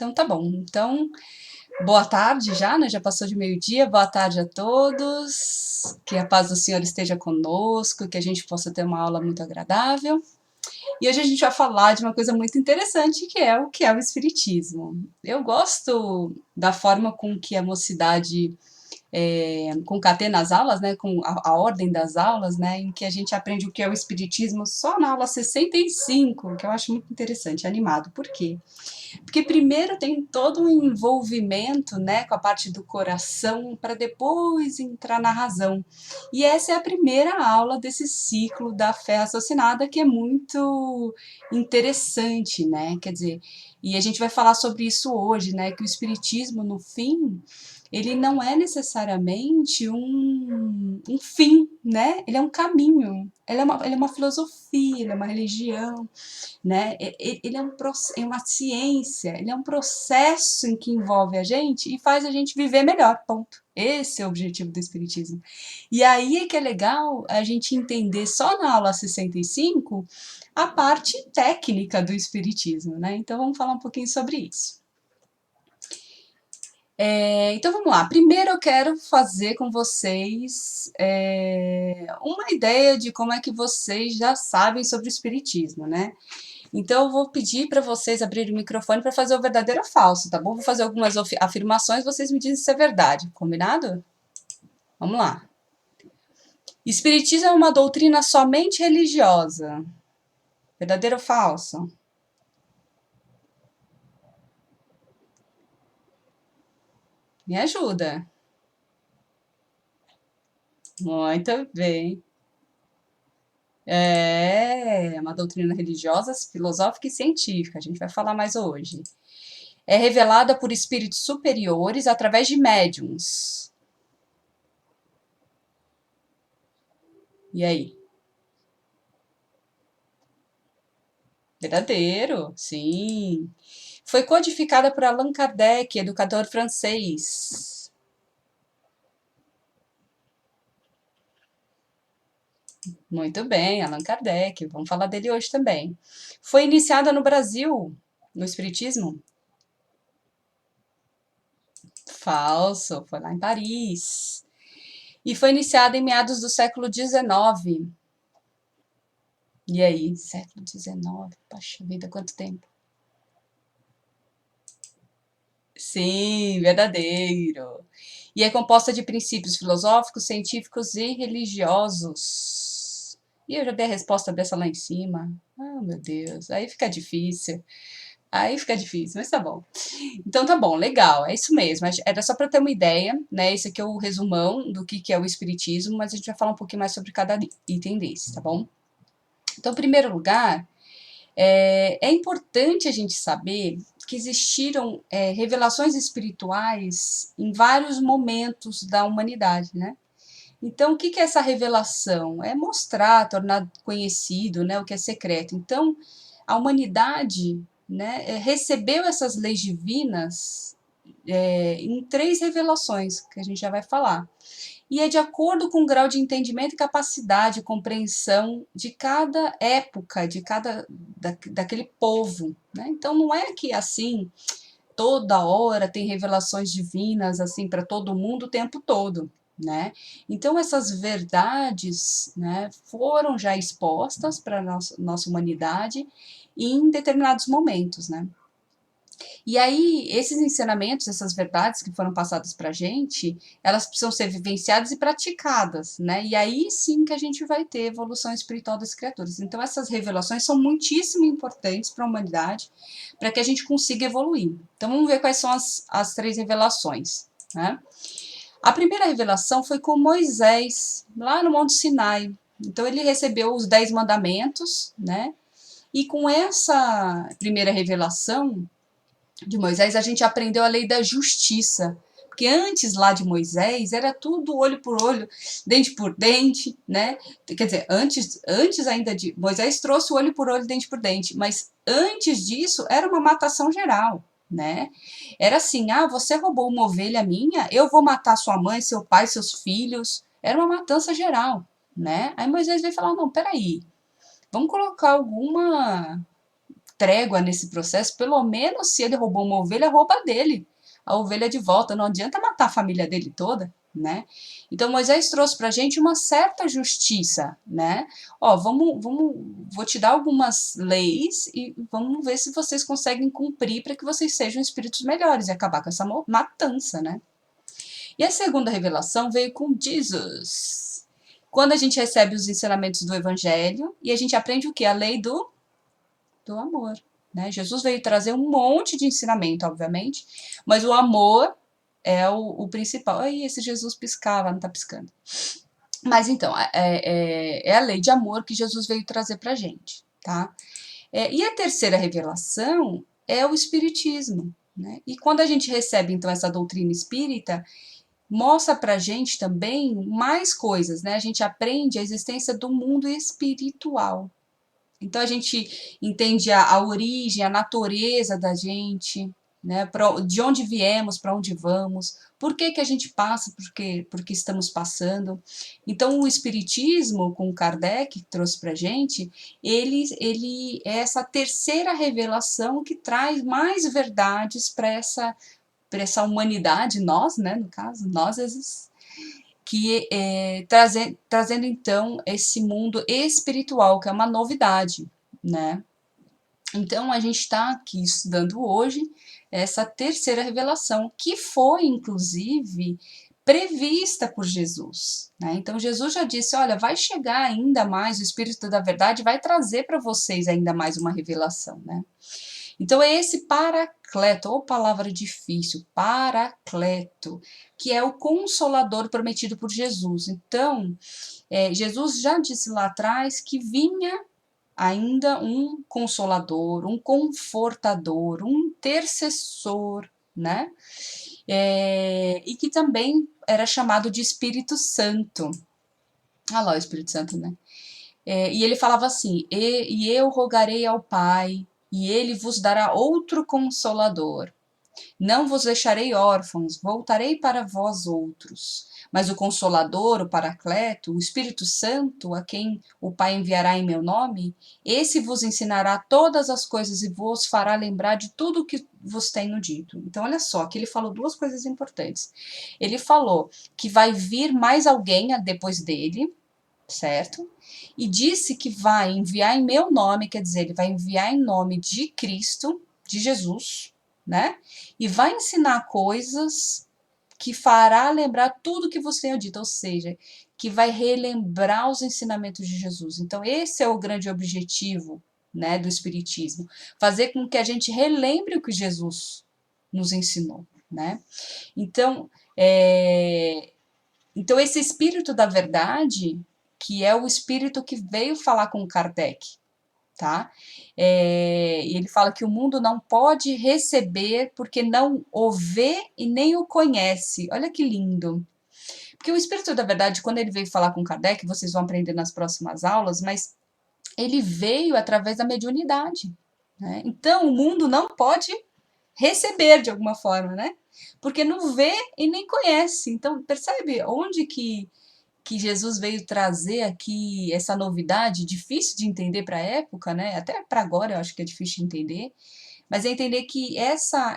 Então tá bom. Então, boa tarde já, né? Já passou de meio-dia. Boa tarde a todos. Que a paz do Senhor esteja conosco, que a gente possa ter uma aula muito agradável. E hoje a gente vai falar de uma coisa muito interessante, que é o Espiritismo. Eu gosto da forma com que a mocidade concatena as aulas, né, com a ordem das aulas, né, em que a gente aprende o que é o Espiritismo só na aula 65, que eu acho muito interessante, animado. Por quê? Porque primeiro tem todo um envolvimento, né, com a parte do coração, para depois entrar na razão. E essa é a primeira aula desse ciclo da fé raciocinada, que é muito interessante, né? Quer dizer, e a gente vai falar sobre isso hoje, né? Que o Espiritismo, no fim, ele não é necessariamente um fim, né? Ele é um caminho, ele é uma filosofia, ele é uma religião, né? Ele é uma ciência, ele é um processo em que envolve a gente e faz a gente viver melhor, ponto. Esse é o objetivo do Espiritismo. E aí é que é legal a gente entender só na aula 65 a parte técnica do Espiritismo, né? Então vamos falar um pouquinho sobre isso. Então vamos lá. Primeiro eu quero fazer com vocês uma ideia de como é que vocês já sabem sobre o Espiritismo, né? Então eu vou pedir para vocês abrirem o microfone para fazer o verdadeiro ou falso, tá bom? Vou fazer algumas afirmações, vocês me dizem se é verdade, combinado? Vamos lá. Espiritismo é uma doutrina somente religiosa. Verdadeiro ou falso? Me ajuda. Muito bem. É uma doutrina religiosa, filosófica e científica. A gente vai falar mais hoje. É revelada por espíritos superiores através de médiums. E aí? Verdadeiro, sim. Foi codificada por Allan Kardec, educador francês. Muito bem, Allan Kardec. Vamos falar dele hoje também. Foi iniciada no Brasil, no Espiritismo? Falso, foi lá em Paris. E foi iniciada em meados do século XIX. E aí, século XIX? Poxa vida, quanto tempo. Sim, verdadeiro. E é composta de princípios filosóficos, científicos e religiosos. E eu já dei a resposta dessa lá em cima. Ah, meu Deus, aí fica difícil. Aí fica difícil, mas tá bom. Então tá bom, legal, é isso mesmo. Era só para ter uma ideia, né? Esse aqui é o resumão do que é o Espiritismo, mas a gente vai falar um pouquinho mais sobre cada item desse, tá bom? Então, em primeiro lugar, é importante a gente saber que existiram revelações espirituais em vários momentos da humanidade, né? Então, o que é essa revelação? É mostrar, tornar conhecido, né, o que é secreto. Então, a humanidade, né, recebeu essas leis divinas em 3 revelações, que a gente já vai falar. E é de acordo com o grau de entendimento e capacidade, compreensão de cada época, daquele povo, né? Então não é que assim toda hora tem revelações divinas assim para todo mundo o tempo todo, né? Então essas verdades, né, foram já expostas para a nossa humanidade em determinados momentos, né? E aí, esses ensinamentos, essas verdades que foram passadas para a gente, elas precisam ser vivenciadas e praticadas, né? E aí sim que a gente vai ter evolução espiritual das criaturas. Então, essas revelações são muitíssimo importantes para a humanidade, para que a gente consiga evoluir. Então, vamos ver quais são as 3 revelações, né? A primeira revelação foi com Moisés, lá no Monte Sinai. Então, ele recebeu os 10 mandamentos, né? E com essa primeira revelação, de Moisés, a gente aprendeu a lei da justiça. Porque antes lá de Moisés era tudo olho por olho, dente por dente, né? Quer dizer, antes ainda de Moisés trouxe o olho por olho, dente por dente, mas antes disso era uma matação geral, né? Era assim, ah, você roubou uma ovelha minha, eu vou matar sua mãe, seu pai, seus filhos. Era uma matança geral, né? Aí Moisés veio falar, não, peraí, vamos colocar alguma trégua nesse processo, pelo menos se ele roubou uma ovelha, rouba dele a ovelha de volta, não adianta matar a família dele toda, né? Então Moisés trouxe para a gente uma certa justiça, né? Ó, vou te dar algumas leis e vamos ver se vocês conseguem cumprir para que vocês sejam espíritos melhores e acabar com essa matança, né? E a segunda revelação veio com Jesus. Quando a gente recebe os ensinamentos do Evangelho e a gente aprende o que? A lei do amor. Né? Jesus veio trazer um monte de ensinamento, obviamente, mas o amor é o principal. Aí esse Jesus piscava, não está piscando. Mas então, é a lei de amor que Jesus veio trazer para a gente. Tá? E a terceira revelação é o Espiritismo. Né? E quando a gente recebe, então, essa doutrina espírita, mostra para a gente também mais coisas. Né? A gente aprende a existência do mundo espiritual. Então a gente entende a origem, a natureza da gente, né? De onde viemos, para onde vamos, por que a gente passa, porque estamos passando. Então o Espiritismo, com Kardec, que trouxe para a gente, ele é essa terceira revelação que traz mais verdades para essa humanidade, nós, né, no caso, nós que trazendo então esse mundo espiritual, que é uma novidade, né? Então a gente está aqui estudando hoje essa terceira revelação, que foi inclusive prevista por Jesus, né? Então Jesus já disse, olha, vai chegar ainda mais, o Espírito da Verdade vai trazer para vocês ainda mais uma revelação, né? Então é esse Paracleto, ou palavra difícil, Paracleto, que é o Consolador prometido por Jesus. Então, Jesus já disse lá atrás que vinha ainda um Consolador, um Confortador, um Intercessor, né? E que também era chamado de Espírito Santo. Ah lá o Espírito Santo, né? E ele falava assim, e eu rogarei ao Pai, e ele vos dará outro Consolador. Não vos deixarei órfãos, voltarei para vós outros. Mas o Consolador, o Paracleto, o Espírito Santo, a quem o Pai enviará em meu nome, esse vos ensinará todas as coisas e vos fará lembrar de tudo o que vos tenho dito. Então, olha só, aqui ele falou duas coisas importantes. Ele falou que vai vir mais alguém depois dele, certo? E disse que vai enviar em meu nome, quer dizer, ele vai enviar em nome de Cristo, de Jesus, né? E vai ensinar coisas que fará lembrar tudo que você tenha dito, ou seja, que vai relembrar os ensinamentos de Jesus. Então, esse é o grande objetivo, né, do Espiritismo, fazer com que a gente relembre o que Jesus nos ensinou, né? Então, esse Espírito da Verdade, que é o espírito que veio falar com Kardec, tá? E ele fala que o mundo não pode receber porque não o vê e nem o conhece. Olha que lindo. Porque o Espírito da Verdade, quando ele veio falar com Kardec, vocês vão aprender nas próximas aulas, mas ele veio através da mediunidade, né? Então, o mundo não pode receber de alguma forma, né? Porque não vê e nem conhece. Então, percebe onde que Jesus veio trazer aqui essa novidade, difícil de entender para a época, né? Até para agora eu acho que é difícil de entender, mas é entender que essa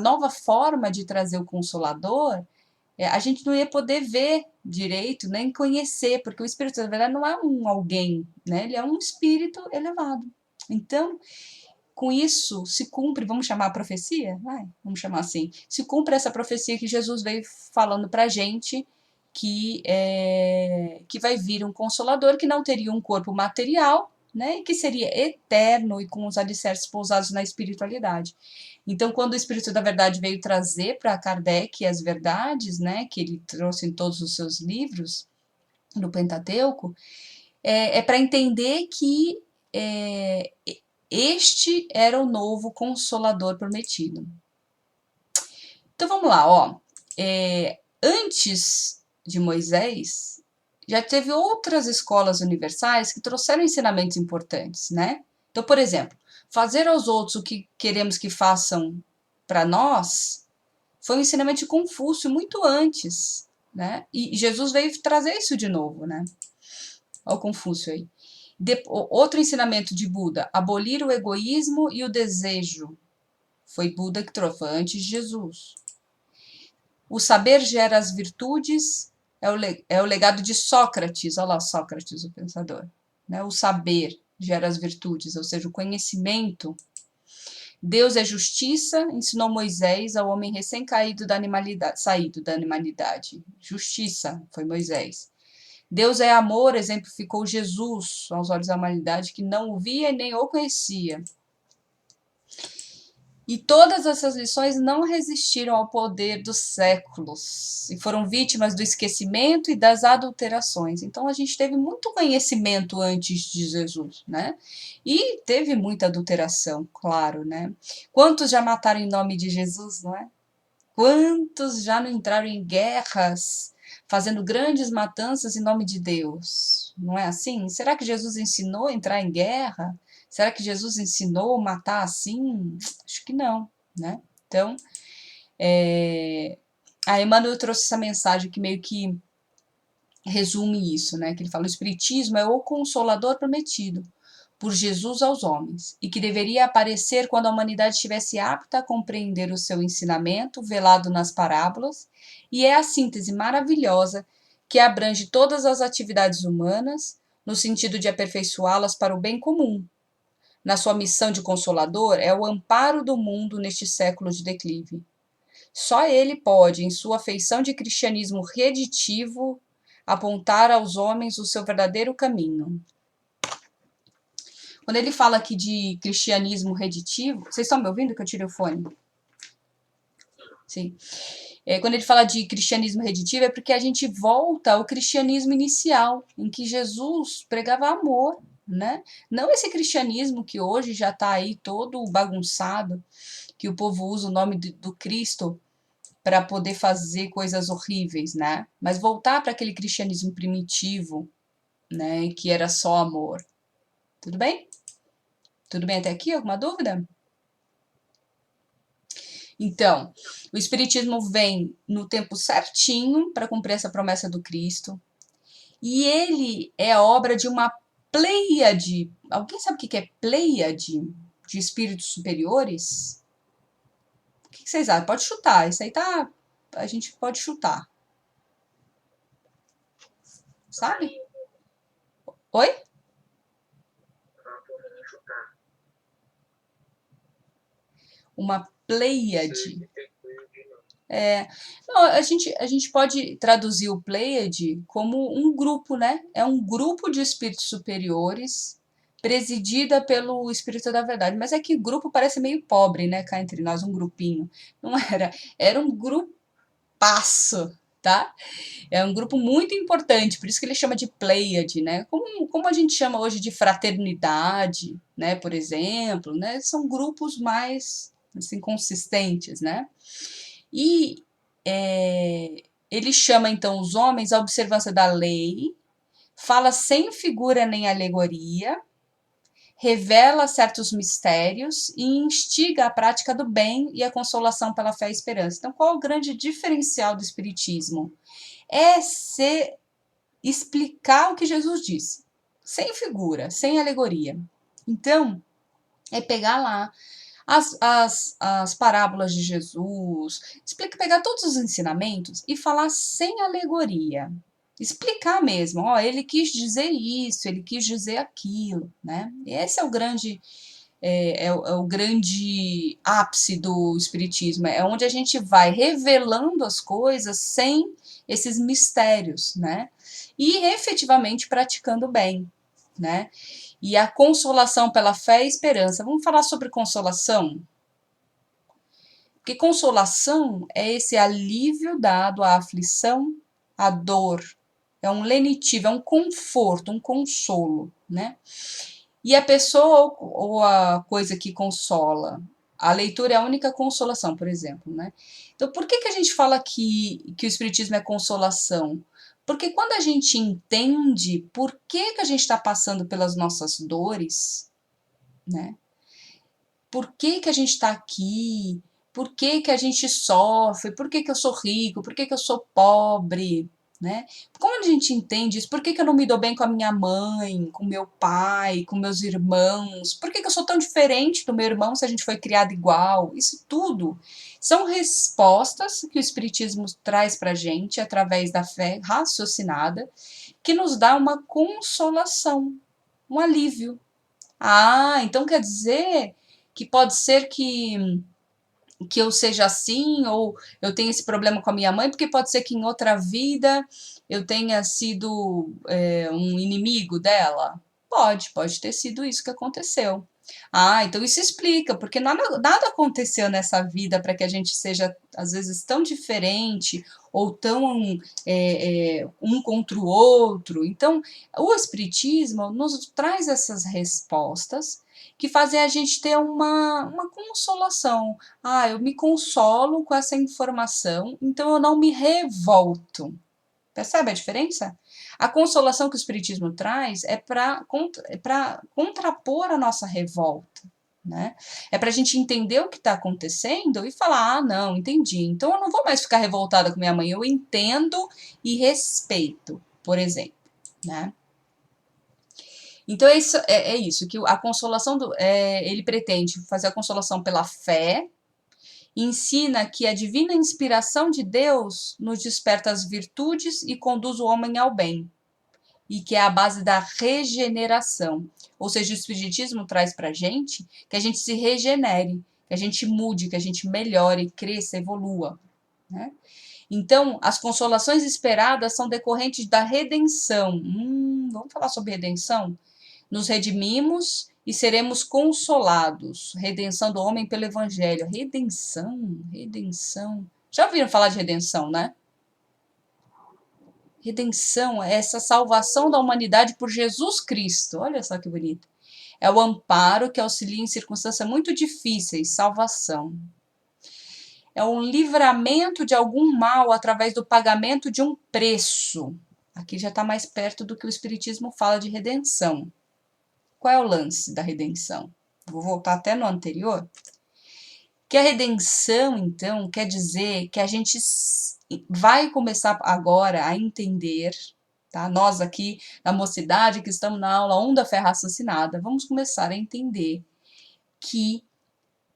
nova forma de trazer o Consolador, a gente não ia poder ver direito, nem conhecer, porque o Espírito da Verdade não é um alguém, né? Ele é um espírito elevado. Então, com isso, se cumpre, vamos chamar a profecia? Vamos chamar assim. Se cumpre essa profecia que Jesus veio falando para a gente, que vai vir um Consolador que não teria um corpo material, né, e que seria eterno e com os alicerces pousados na espiritualidade. Então, quando o Espírito da Verdade veio trazer para Kardec as verdades, né, que ele trouxe em todos os seus livros, no Pentateuco, para entender que este era o novo Consolador prometido. Então, vamos lá, ó. Antes de Moisés, já teve outras escolas universais que trouxeram ensinamentos importantes, né? Então, por exemplo, fazer aos outros o que queremos que façam para nós foi um ensinamento de Confúcio muito antes, né? E Jesus veio trazer isso de novo, né? Olha o Confúcio aí. Outro ensinamento de Buda, abolir o egoísmo e o desejo. Foi Buda que trouxe, foi antes de Jesus. O saber gera as virtudes, é o legado de Sócrates, olha lá Sócrates, o pensador. Né? O saber gera as virtudes, ou seja, o conhecimento. Deus é justiça, ensinou Moisés ao homem recém-caído da animalidade, saído da animalidade. Justiça, foi Moisés. Deus é amor, exemplificou Jesus aos olhos da humanidade, que não o via e nem o conhecia. E todas essas lições não resistiram ao poder dos séculos e foram vítimas do esquecimento e das adulterações. Então a gente teve muito conhecimento antes de Jesus, né? E teve muita adulteração, claro, né? Quantos já mataram em nome de Jesus, não é? Quantos já não entraram em guerras, fazendo grandes matanças em nome de Deus? Não é assim? Será que Jesus ensinou a entrar em guerra? Será que Jesus ensinou a matar assim? Acho que não, né? Então, a Emmanuel trouxe essa mensagem que meio que resume isso, né? Que ele fala: o Espiritismo é o consolador prometido por Jesus aos homens, e que deveria aparecer quando a humanidade estivesse apta a compreender o seu ensinamento, velado nas parábolas, e é a síntese maravilhosa que abrange todas as atividades humanas, no sentido de aperfeiçoá-las para o bem comum. Na sua missão de consolador, é o amparo do mundo neste século de declive. Só ele pode, em sua feição de cristianismo reditivo, apontar aos homens o seu verdadeiro caminho. Quando ele fala aqui de cristianismo reditivo, vocês estão me ouvindo que eu tirei o fone? Sim. Quando ele fala de cristianismo reditivo, é porque a gente volta ao cristianismo inicial, em que Jesus pregava amor, né? Não esse cristianismo que hoje já está aí todo bagunçado, que o povo usa o nome do Cristo para poder fazer coisas horríveis, né? Mas voltar para aquele cristianismo primitivo, né? Que era só amor. Tudo bem? Tudo bem até aqui? Alguma dúvida? Então, o Espiritismo vem no tempo certinho para cumprir essa promessa do Cristo. E ele é obra de uma pleiade. Alguém sabe o que é pleiade de espíritos superiores? O que vocês acham? Pode chutar. Isso aí tá. A gente pode chutar. Sabe? Oi? Uma pleiade. Não, a gente pode traduzir o Pleiade como um grupo, né? É um grupo de espíritos superiores presidida pelo Espírito da Verdade. Mas é que grupo parece meio pobre, né? Cá entre nós, um grupinho. Não era. Era um grupaço, tá? É um grupo muito importante, por isso que ele chama de Pleiade, né? Como a gente chama hoje de fraternidade, né? Por exemplo, né? São grupos mais assim, consistentes, né? E ele chama então os homens à observância da lei, fala sem figura nem alegoria, revela certos mistérios e instiga a prática do bem e a consolação pela fé e esperança. Então, qual é o grande diferencial do Espiritismo? É se explicar o que Jesus disse, sem figura, sem alegoria. Então, é pegar lá as parábolas de Jesus, pegar todos os ensinamentos e falar sem alegoria. Explicar mesmo, ó, ele quis dizer isso, ele quis dizer aquilo, né? E esse é o grande o grande ápice do espiritismo, é onde a gente vai revelando as coisas sem esses mistérios, né? E efetivamente praticando bem, né? E a consolação pela fé e esperança. Vamos falar sobre consolação? Porque consolação é esse alívio dado à aflição, à dor. É um lenitivo, é um conforto, um consolo, né? E a pessoa ou a coisa que consola? A leitura é a única consolação, por exemplo, né? Então, por que a gente fala que o Espiritismo é consolação? Porque quando a gente entende por que a gente está passando pelas nossas dores, né? Por que a gente está aqui? Por que a gente sofre? Por que eu sou rico? Por que eu sou pobre? né? Como a gente entende isso? Por que eu não me dou bem com a minha mãe, com meu pai, com meus irmãos? Por que eu sou tão diferente do meu irmão se a gente foi criado igual? Isso tudo são respostas que o Espiritismo traz para a gente através da fé raciocinada, que nos dá uma consolação, um alívio. Ah, então quer dizer que pode ser que eu seja assim, ou eu tenho esse problema com a minha mãe, porque pode ser que em outra vida eu tenha sido um inimigo dela. Pode ter sido isso que aconteceu. Ah, então isso explica, porque nada aconteceu nessa vida para que a gente seja, às vezes, tão diferente ou tão um contra o outro. Então, o Espiritismo nos traz essas respostas que fazem a gente ter uma consolação. Ah, eu me consolo com essa informação, então eu não me revolto. Percebe a diferença? A consolação que o Espiritismo traz é para contrapor a nossa revolta. Né? É para a gente entender o que está acontecendo e falar: ah, não, entendi. Então eu não vou mais ficar revoltada com minha mãe, eu entendo e respeito, por exemplo. Né? Então é isso, que a consolação ele pretende fazer a consolação pela fé, ensina que a divina inspiração de Deus nos desperta as virtudes e conduz o homem ao bem, e que é a base da regeneração. Ou seja, o Espiritismo traz para a gente que a gente se regenere, que a gente mude, que a gente melhore, cresça, evolua. Né? Então, as consolações esperadas são decorrentes da redenção. Vamos falar sobre redenção? Nos redimimos e seremos consolados. Redenção do homem pelo Evangelho. Redenção. Já ouviram falar de redenção, né? Redenção é essa salvação da humanidade por Jesus Cristo. Olha só que bonito. É o amparo que auxilia em circunstâncias muito difíceis, salvação. É um livramento de algum mal através do pagamento de um preço. Aqui já está mais perto do que o Espiritismo fala de redenção. Qual é o lance da redenção? Vou voltar até no anterior. Que a redenção, então, quer dizer que a gente vai começar agora a entender, tá? Nós aqui na mocidade que estamos na aula 1 da fé raciocinada, vamos começar a entender que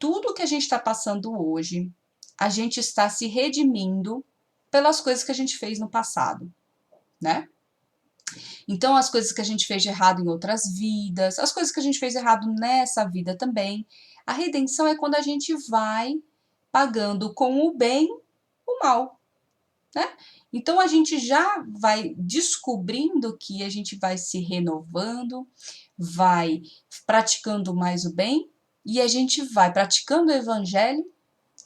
tudo que a gente está passando hoje, a gente está se redimindo pelas coisas que a gente fez no passado, né? Então, as coisas que a gente fez de errado em outras vidas, as coisas que a gente fez errado nessa vida também. A redenção é quando a gente vai pagando com o bem o mal, né? Então, a gente já vai descobrindo que a gente vai se renovando, vai praticando mais o bem, e a gente vai praticando o evangelho,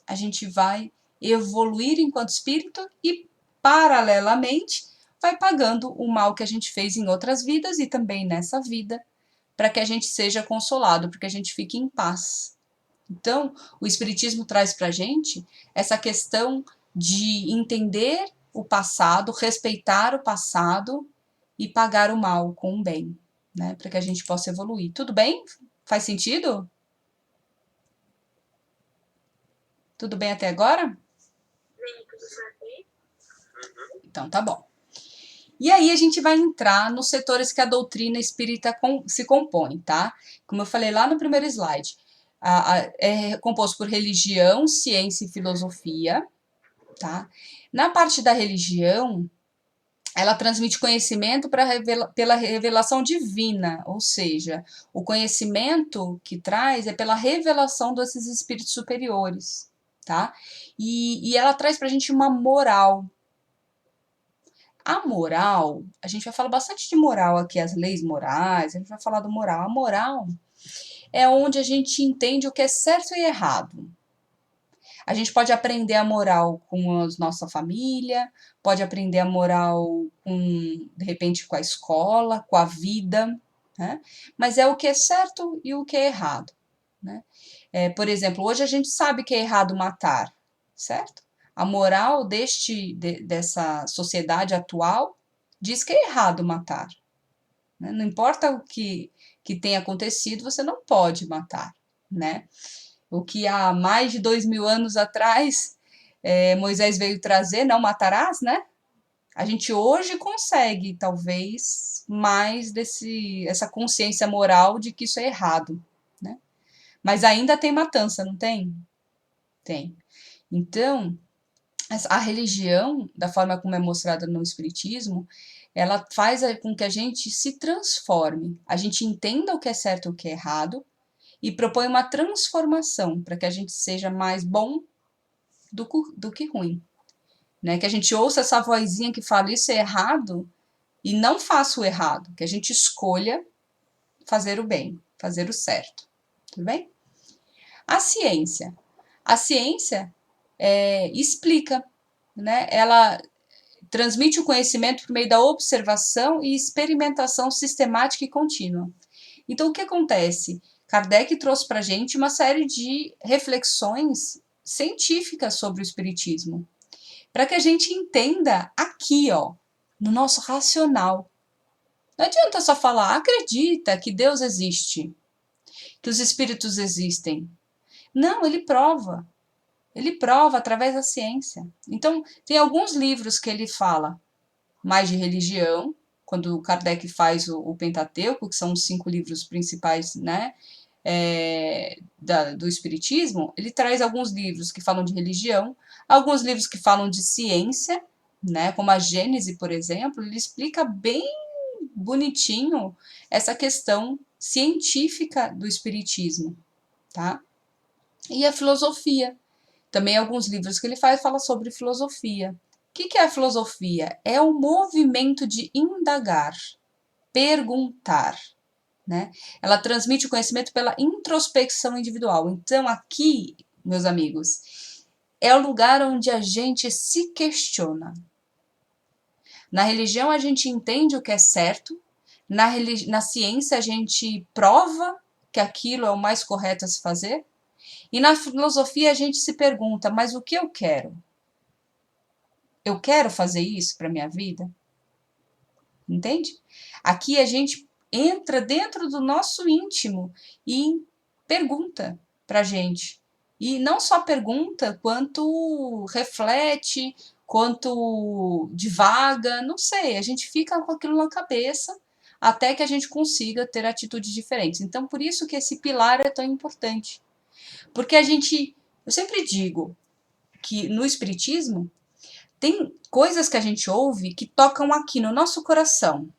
a gente vai evoluir enquanto espírito e, paralelamente, vai pagando o mal que a gente fez em outras vidas e também nessa vida, para que a gente seja consolado, para que a gente fique em paz. Então, o Espiritismo traz para a gente essa questão de entender o passado, respeitar o passado e pagar o mal com o bem, né? Para que a gente possa evoluir. Tudo bem? Faz sentido? Tudo bem até agora? Então, tá bom. E aí a gente vai entrar nos setores que a doutrina espírita se compõe, tá? Como eu falei lá no primeiro slide, é composto por religião, ciência e filosofia, tá? Na parte da religião, ela transmite conhecimento pela revelação divina, ou seja, o conhecimento que traz é pela revelação desses espíritos superiores, tá? E ela traz pra gente uma moral. A moral, a gente vai falar bastante de moral aqui, as leis morais, a gente vai falar do moral. A moral é onde a gente entende o que é certo e errado. A gente pode aprender a moral com a nossa família, pode aprender a moral de repente, com a escola, com a vida, né? Mas é o que é certo e o que é errado, né? Por exemplo, hoje a gente sabe que é errado matar, certo? A moral dessa sociedade atual diz que é errado matar, né? Não importa o que tenha acontecido, você não pode matar, né? O que há mais de 2000 anos atrás Moisés veio trazer, não matarás, né? A gente hoje consegue, talvez, mais essa consciência moral de que isso é errado, né? Mas ainda tem matança, não tem? Tem. Então, a religião, da forma como é mostrada no Espiritismo, ela faz com que a gente se transforme, a gente entenda o que é certo e o que é errado, e propõe uma transformação para que a gente seja mais bom do que ruim. Né? Que a gente ouça essa vozinha que fala isso é errado e não faça o errado, que a gente escolha fazer o bem, fazer o certo. Tudo bem? A ciência. A ciência explica, né? Ela transmite o conhecimento por meio da observação e experimentação sistemática e contínua. Então, o que acontece? Kardec trouxe para a gente uma série de reflexões científicas sobre o Espiritismo, para que a gente entenda aqui, ó, no nosso racional. Não adianta só falar, acredita que Deus existe, que os espíritos existem. Não, ele prova. Ele prova através da ciência. Então, tem alguns livros que ele fala mais de religião, quando o Kardec faz o Pentateuco, que são os 5 livros principais, né, do Espiritismo, ele traz alguns livros que falam de religião, alguns livros que falam de ciência, né, como a Gênese, por exemplo, ele explica bem bonitinho essa questão científica do Espiritismo, tá? E a filosofia. Também alguns livros que ele fala sobre filosofia. O que é a filosofia? É o movimento de indagar, perguntar, né? Ela transmite o conhecimento pela introspecção individual. Então, aqui, meus amigos, é o lugar onde a gente se questiona. Na religião, a gente entende o que é certo, na ciência, a gente prova que aquilo é o mais correto a se fazer, e na filosofia, a gente se pergunta: mas o que eu quero? Eu quero fazer isso para minha vida? Entende? Aqui a gente entra dentro do nosso íntimo e pergunta para a gente. E não só pergunta, quanto reflete, quanto divaga, não sei. A gente fica com aquilo na cabeça até que a gente consiga ter atitudes diferentes. Então, por isso que esse pilar é tão importante. Porque eu sempre digo que no Espiritismo, tem coisas que a gente ouve que tocam aqui no nosso coração.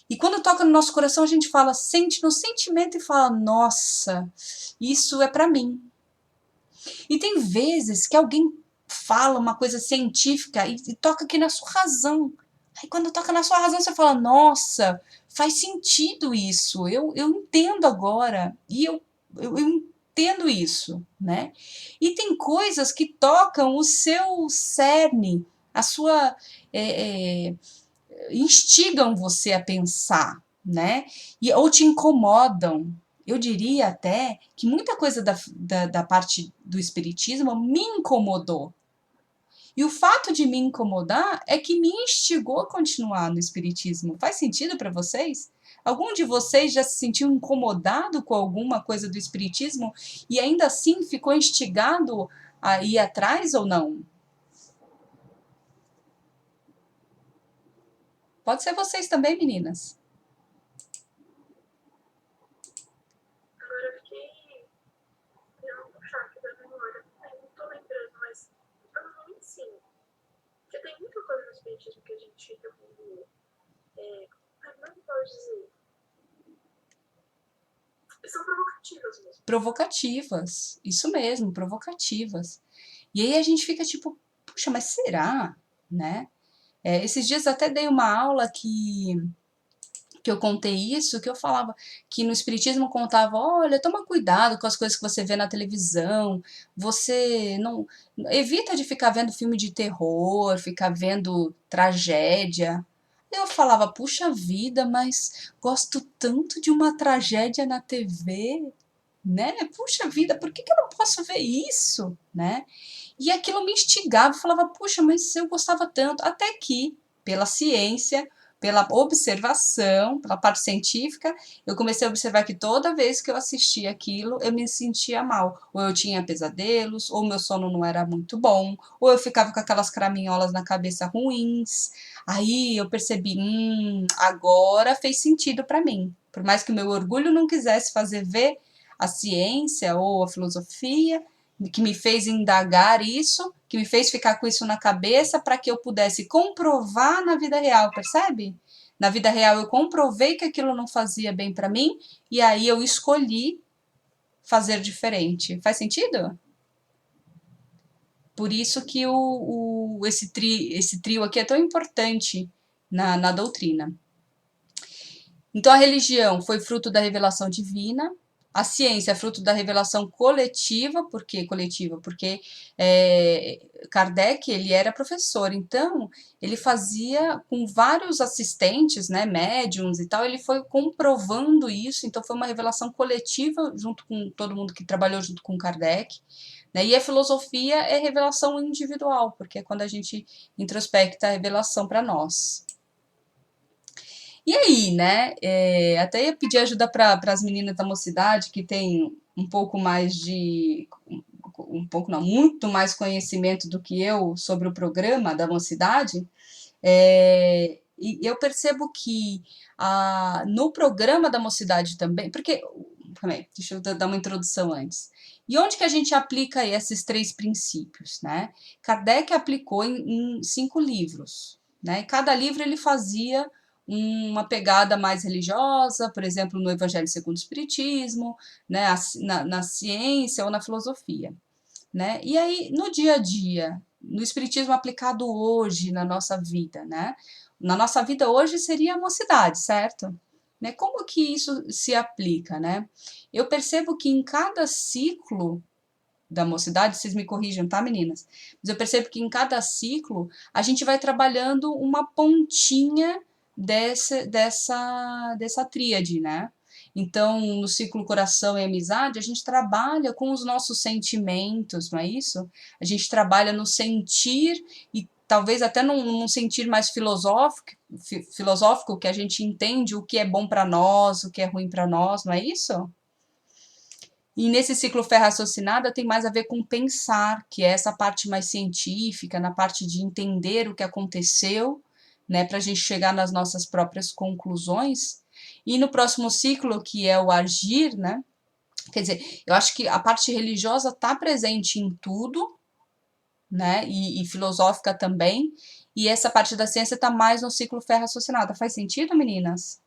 E quando toca no nosso coração, a gente fala, sente no sentimento e fala, nossa, isso é para mim. E tem vezes que alguém fala uma coisa científica e toca aqui na sua razão. Aí quando toca na sua razão, você fala, nossa, faz sentido isso, eu entendo agora, e eu entendo isso, né? E tem coisas que tocam o seu cerne, a sua... instigam você a pensar, né? Ou te incomodam. Eu diria até que muita coisa da parte do espiritismo me incomodou. E o fato de me incomodar é que me instigou a continuar no espiritismo. Faz sentido para vocês? Algum de vocês já se sentiu incomodado com alguma coisa do espiritismo e ainda assim ficou instigado a ir atrás ou não? Pode ser vocês também, meninas. Agora eu fiquei um choque da memória. Não tô lembrando, mas provavelmente sim. Porque tem muita coisa no espiritismo que a gente fica como. Como pode dizer? São provocativas mesmo. Provocativas, isso mesmo, provocativas. E aí a gente fica tipo, puxa, mas será? Né? Esses dias até dei uma aula que eu contei isso, que eu falava que no Espiritismo contava, olha, toma cuidado com as coisas que você vê na televisão, você não evita de ficar vendo filme de terror, ficar vendo tragédia. Eu falava, puxa vida, mas gosto tanto de uma tragédia na TV, né? Puxa vida, por que eu não posso ver isso, né? E aquilo me instigava, eu falava, puxa, mas eu gostava tanto, até que, pela ciência, pela observação, pela parte científica, eu comecei a observar que toda vez que eu assistia aquilo, eu me sentia mal. Ou eu tinha pesadelos, ou meu sono não era muito bom, ou eu ficava com aquelas craminholas na cabeça ruins. Aí eu percebi, agora fez sentido para mim. Por mais que o meu orgulho não quisesse fazer ver a ciência ou a filosofia, que me fez indagar isso, que me fez ficar com isso na cabeça para que eu pudesse comprovar na vida real, percebe? Na vida real eu comprovei que aquilo não fazia bem para mim e aí eu escolhi fazer diferente. Faz sentido? Por isso que esse trio aqui é tão importante na doutrina. Então, a religião foi fruto da revelação divina, a ciência é fruto da revelação coletiva. Por que coletiva? Porque Kardec, ele era professor, então ele fazia com vários assistentes, né, médiums e tal, ele foi comprovando isso, então foi uma revelação coletiva junto com todo mundo que trabalhou junto com Kardec, né, e a filosofia é revelação individual, porque é quando a gente introspecta a revelação para nós. E aí, né? Até ia pedir ajuda para as meninas da mocidade que tem um pouco mais de. Um pouco, não, muito mais conhecimento do que eu sobre o programa da mocidade. E eu percebo que no programa da mocidade também. Porque. Também, deixa eu dar uma introdução antes. E onde que a gente aplica esses 3 princípios, né? Kardec aplicou em 5 livros, né? Cada livro ele fazia uma pegada mais religiosa, por exemplo, no Evangelho segundo o Espiritismo, né, na ciência ou na filosofia, né? E aí, no dia a dia, no Espiritismo aplicado hoje na nossa vida, né? Na nossa vida hoje seria a mocidade, certo? Né? Como que isso se aplica, né? Eu percebo que em cada ciclo da mocidade, vocês me corrijam, tá, meninas? Mas eu percebo que em cada ciclo a gente vai trabalhando uma pontinha dessa tríade, né? Então, no ciclo coração e amizade, a gente trabalha com os nossos sentimentos, não é isso? A gente trabalha no sentir e talvez até num sentir mais filosófico, que a gente entende o que é bom para nós, o que é ruim para nós, não é isso? E nesse ciclo ferro-raciocinada tem mais a ver com pensar, que é essa parte mais científica, na parte de entender o que aconteceu, né, para a gente chegar nas nossas próprias conclusões. E no próximo ciclo, que é o agir, né, quer dizer, eu acho que a parte religiosa está presente em tudo, né, e filosófica também, e essa parte da ciência está mais no ciclo ferro-raciocinada. Faz sentido, meninas?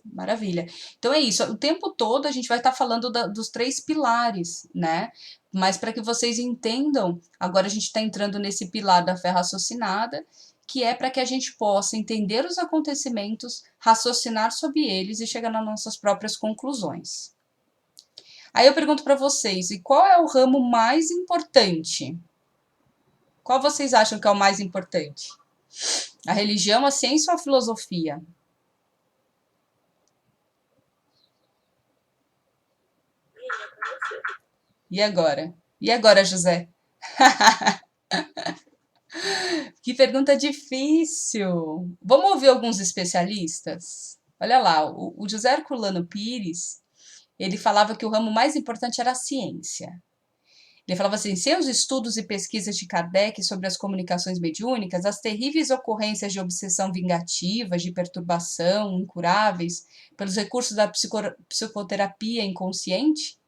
Maravilha. Então é isso. O tempo todo a gente vai estar falando dos 3 pilares, né? Mas para que vocês entendam, agora a gente está entrando nesse pilar da fé raciocinada, que é para que a gente possa entender os acontecimentos, raciocinar sobre eles e chegar nas nossas próprias conclusões. Aí eu pergunto para vocês, e qual é o ramo mais importante? Qual vocês acham que é o mais importante? A religião, a ciência ou a filosofia? E agora? E agora, José? Que pergunta difícil. Vamos ouvir alguns especialistas? Olha lá, o José Herculano Pires, ele falava que o ramo mais importante era a ciência. Ele falava assim, sem os estudos e pesquisas de Kardec sobre as comunicações mediúnicas, as terríveis ocorrências de obsessão vingativa, de perturbação, incuráveis, pelos recursos da psicoterapia insciente,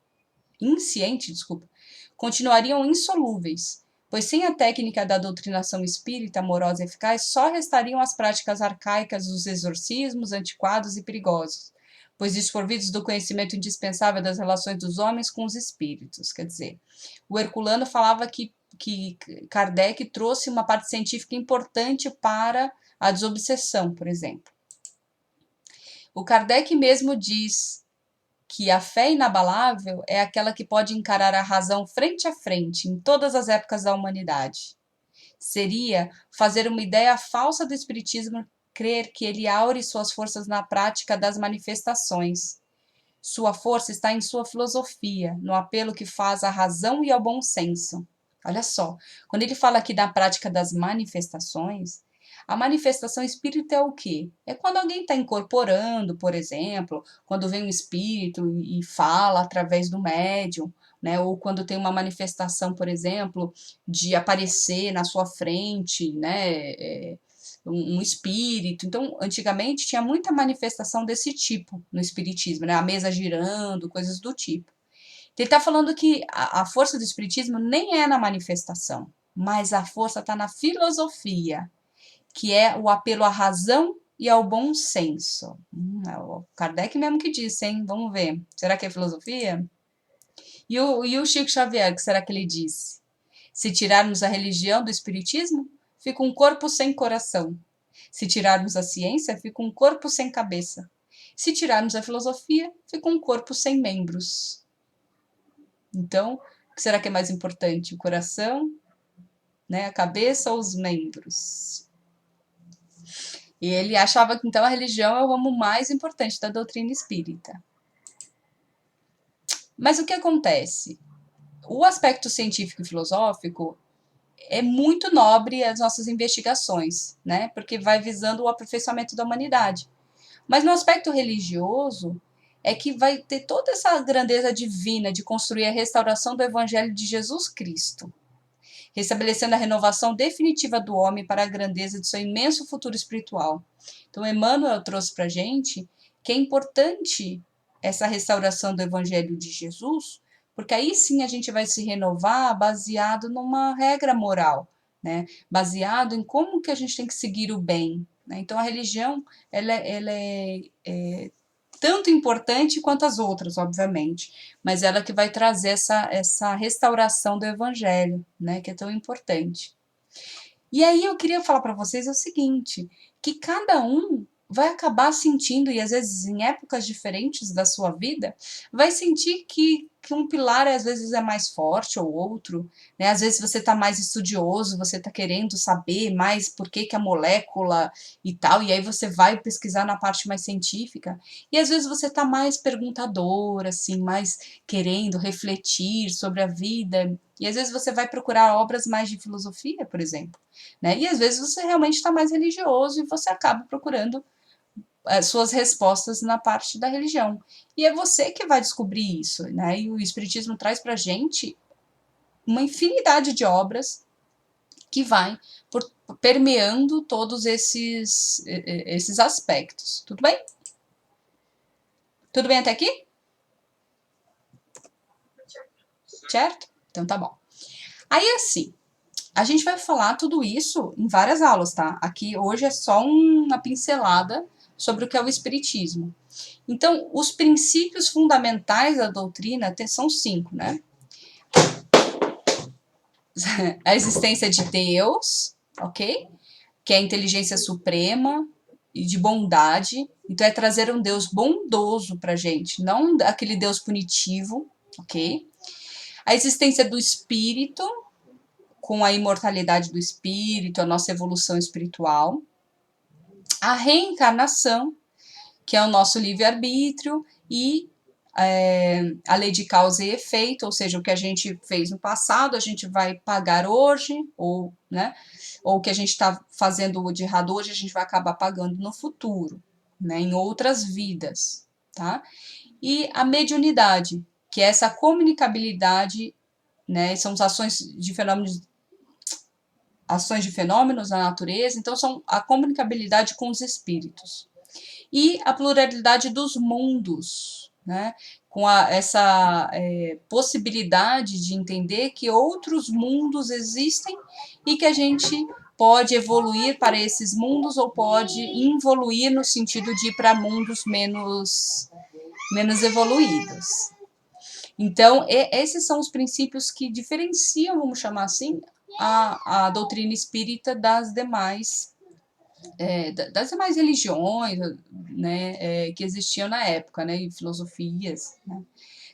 continuariam insolúveis, pois sem a técnica da doutrinação espírita amorosa e eficaz, só restariam as práticas arcaicas dos exorcismos, antiquados e perigosos, pois desprovidos do conhecimento indispensável das relações dos homens com os espíritos. Quer dizer, o Herculano falava que Kardec trouxe uma parte científica importante para a desobsessão, por exemplo. O Kardec mesmo diz que a fé inabalável é aquela que pode encarar a razão frente a frente em todas as épocas da humanidade. Seria fazer uma ideia falsa do espiritismo crer que ele aure suas forças na prática das manifestações. Sua força está em sua filosofia, no apelo que faz à razão e ao bom senso. Olha só, quando ele fala aqui da prática das manifestações, a manifestação espírita é o quê? É quando alguém está incorporando, por exemplo, quando vem um espírito e fala através do médium, né? Ou quando tem uma manifestação, por exemplo, de aparecer na sua frente, né? Um espírito. Então, antigamente tinha muita manifestação desse tipo no espiritismo, né? A mesa girando, coisas do tipo. Ele está falando que a força do espiritismo nem é na manifestação, mas a força está na filosofia, que é o apelo à razão e ao bom senso. É o Kardec mesmo que disse, hein? Vamos ver. Será que é filosofia? E o Chico Xavier, que será que ele disse? Se tirarmos a religião do espiritismo, fica um corpo sem coração. Se tirarmos a ciência, fica um corpo sem cabeça. Se tirarmos a filosofia, fica um corpo sem membros. Então, o que será que é mais importante? O coração, né, a cabeça ou os membros? E ele achava que então a religião é o ramo mais importante da doutrina espírita. Mas o que acontece? O aspecto científico e filosófico é muito nobre as nossas investigações, né? Porque vai visando o aperfeiçoamento da humanidade. Mas no aspecto religioso é que vai ter toda essa grandeza divina de construir a restauração do Evangelho de Jesus Cristo, restabelecendo a renovação definitiva do homem para a grandeza de seu imenso futuro espiritual. Então, Emmanuel trouxe para a gente que é importante essa restauração do Evangelho de Jesus, porque aí sim a gente vai se renovar baseado numa regra moral, né? Baseado em como que a gente tem que seguir o bem. Né? Então, a religião ela é tanto importante quanto as outras, obviamente, mas ela que vai trazer essa restauração do evangelho, né, que é tão importante. E aí eu queria falar para vocês o seguinte, que cada um vai acabar sentindo, e às vezes em épocas diferentes da sua vida, vai sentir que um pilar às vezes é mais forte ou outro, né? Às vezes você está mais estudioso, você está querendo saber mais por que a molécula e tal, e aí você vai pesquisar na parte mais científica, e às vezes você está mais perguntador, assim, mais querendo refletir sobre a vida, e às vezes você vai procurar obras mais de filosofia, por exemplo. Né? E às vezes você realmente está mais religioso e você acaba procurando suas respostas na parte da religião. E é você que vai descobrir isso. Né? E o Espiritismo traz para a gente uma infinidade de obras que vai permeando todos esses aspectos. Tudo bem? Tudo bem até aqui? Certo? Então tá bom. Aí assim, a gente vai falar tudo isso em várias aulas, tá? Aqui hoje é só uma pincelada sobre o que é o espiritismo. Então, os princípios fundamentais da doutrina são 5, né? A existência de Deus, ok? Que é a inteligência suprema e de bondade. Então, é trazer um Deus bondoso pra gente, não aquele Deus punitivo, ok? A existência do espírito, com a imortalidade do espírito, a nossa evolução espiritual. A reencarnação, que é o nosso livre-arbítrio, e a lei de causa e efeito, ou seja, o que a gente fez no passado, a gente vai pagar hoje, ou, né, ou o que a gente está fazendo de errado hoje, a gente vai acabar pagando no futuro, né, em outras vidas, tá? E a mediunidade, que é essa comunicabilidade, né, são as ações de fenômenos na natureza, então são a comunicabilidade com os espíritos. E a pluralidade dos mundos, né? Com essa possibilidade de entender que outros mundos existem e que a gente pode evoluir para esses mundos ou pode involuir no sentido de ir para mundos menos evoluídos. Então, esses são os princípios que diferenciam, vamos chamar assim, a doutrina espírita das demais religiões, né, que existiam na época, né, e filosofias, né.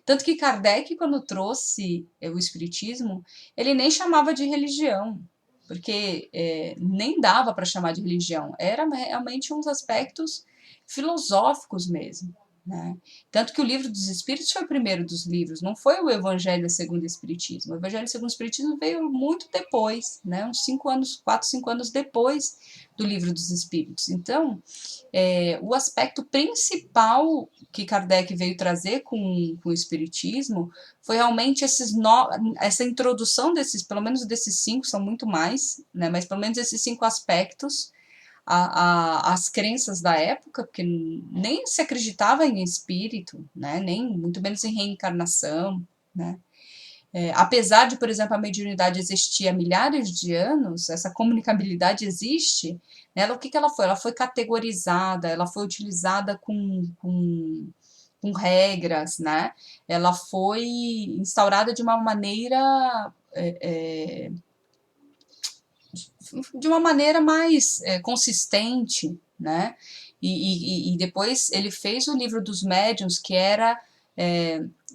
Tanto que Kardec, quando trouxe o espiritismo, ele nem chamava de religião, porque nem dava para chamar de religião, era realmente uns aspectos filosóficos mesmo, né? Tanto que o Livro dos Espíritos foi o primeiro dos livros, não foi o Evangelho segundo o Espiritismo. O Evangelho segundo o Espiritismo veio muito depois, né? Uns 5 anos, 4, 5 anos depois do Livro dos Espíritos. Então, o aspecto principal que Kardec veio trazer com o Espiritismo foi realmente essa introdução desses, pelo menos desses 5, são muito mais, né? Mas pelo menos esses 5 aspectos as crenças da época, porque nem se acreditava em espírito, né, nem muito menos em reencarnação, né. Apesar de, por exemplo, a mediunidade existir há milhares de anos, essa comunicabilidade existe, né, o que, que ela foi? Ela foi categorizada, ela foi utilizada com regras, né, ela foi instaurada de uma maneira mais consistente, né? E depois ele fez o livro dos médiuns, que era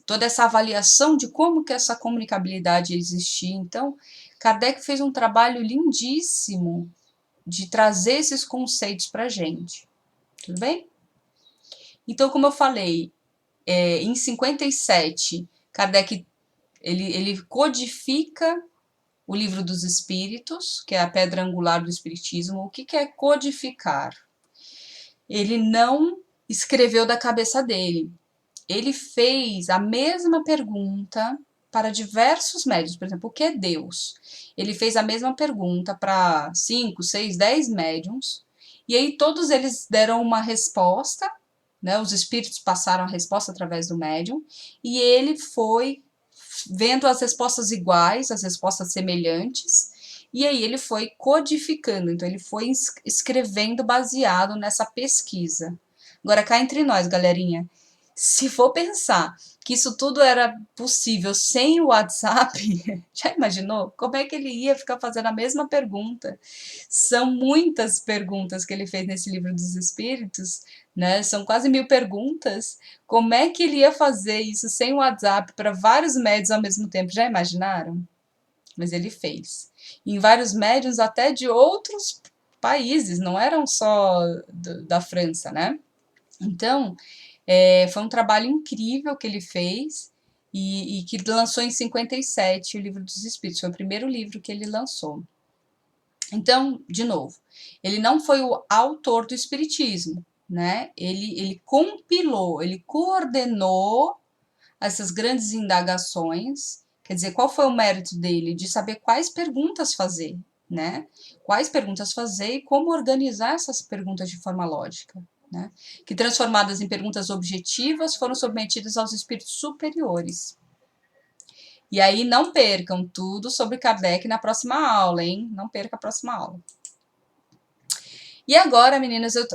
toda essa avaliação de como que essa comunicabilidade existia. Então, Kardec fez um trabalho lindíssimo de trazer esses conceitos para a gente. Tudo bem? Então, como eu falei, em 57, Kardec ele codifica o Livro dos Espíritos, que é a pedra angular do Espiritismo. O que é codificar? Ele não escreveu da cabeça dele. Ele fez a mesma pergunta para diversos médiuns. Por exemplo, o que é Deus? Ele fez a mesma pergunta para 5, 6, 10 médiuns, e aí todos eles deram uma resposta, né? Os espíritos passaram a resposta através do médium, e ele foi vendo as respostas iguais, as respostas semelhantes, e aí ele foi codificando, então ele foi escrevendo baseado nessa pesquisa. Agora, cá entre nós, galerinha, se for pensar que isso tudo era possível sem o WhatsApp, já imaginou? Como é que ele ia ficar fazendo a mesma pergunta? São muitas perguntas que ele fez nesse Livro dos Espíritos, né? São quase 1000 perguntas. Como é que ele ia fazer isso sem o WhatsApp para vários médios ao mesmo tempo? Já imaginaram? Mas ele fez. Em vários médios até de outros países, não eram só da França, né? Então, foi um trabalho incrível que ele fez e que lançou em 57 o Livro dos Espíritos. Foi o primeiro livro que ele lançou. Então, de novo, ele não foi o autor do Espiritismo, né? Ele compilou, ele coordenou essas grandes indagações. Quer dizer, qual foi o mérito dele? De saber quais perguntas fazer, né? Quais perguntas fazer e como organizar essas perguntas de forma lógica, né? Que transformadas em perguntas objetivas foram submetidas aos espíritos superiores. E aí não percam tudo sobre Kardec na próxima aula, hein? Não perca a próxima aula. E agora, meninas, eu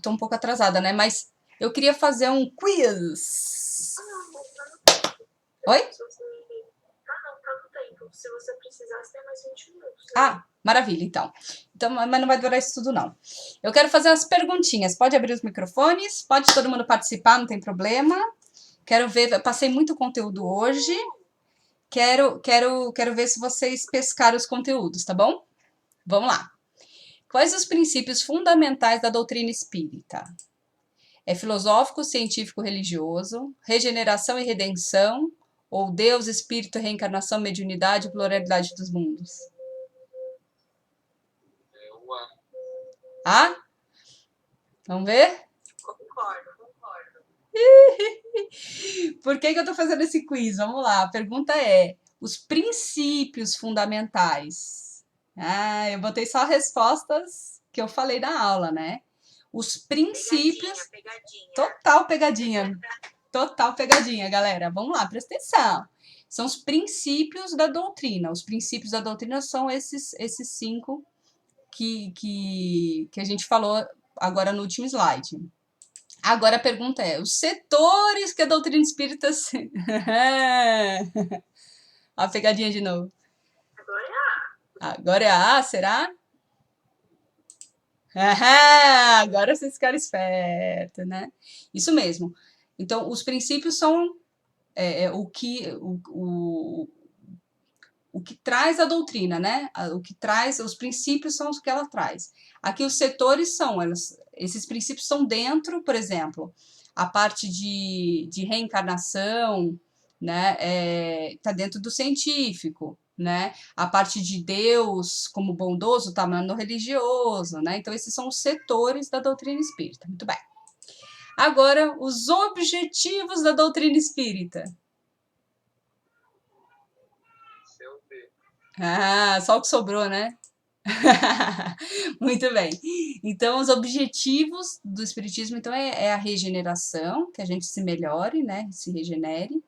tô um pouco atrasada, né? Mas eu queria fazer um quiz. Oi? Tá no tempo. Se você precisar, você tem mais 20 minutos. Ah, maravilha, então. Mas não vai durar isso tudo, não. Eu quero fazer umas perguntinhas. Pode abrir os microfones, pode todo mundo participar, não tem problema. Quero ver, eu passei muito conteúdo hoje. Quero ver se vocês pescaram os conteúdos, tá bom? Vamos lá. Quais os princípios fundamentais da doutrina espírita? É filosófico, científico, religioso, regeneração e redenção, ou Deus, espírito, reencarnação, mediunidade e pluralidade dos mundos? Ah? Vamos ver? Concordo. Por que eu tô fazendo esse quiz? Vamos lá. A pergunta é: os princípios fundamentais. Ah, eu botei só respostas que eu falei na aula, né? Os princípios. Pegadinha. Total pegadinha. Total pegadinha, galera. Vamos lá, presta atenção. São os princípios da doutrina. Os princípios da doutrina são esses 5 que a gente falou agora no último slide. Agora a pergunta é: os setores que a doutrina espírita. A pegadinha de novo. Agora é A. Agora é a A, será? Agora vocês ficaram espertos, né? Isso mesmo. Então, os princípios são o que traz a doutrina, né? O que traz, os princípios são os que ela traz. Aqui os setores são, esses princípios são dentro, por exemplo, a parte de reencarnação, né, tá dentro do científico, né? A parte de Deus como bondoso tá no religioso, né? Então, esses são os setores da doutrina espírita. Muito bem. Agora, os objetivos da doutrina espírita. Ah, só o que sobrou, né? Muito bem. Então, os objetivos do Espiritismo, então, é a regeneração, que a gente se melhore, né? Se regenere.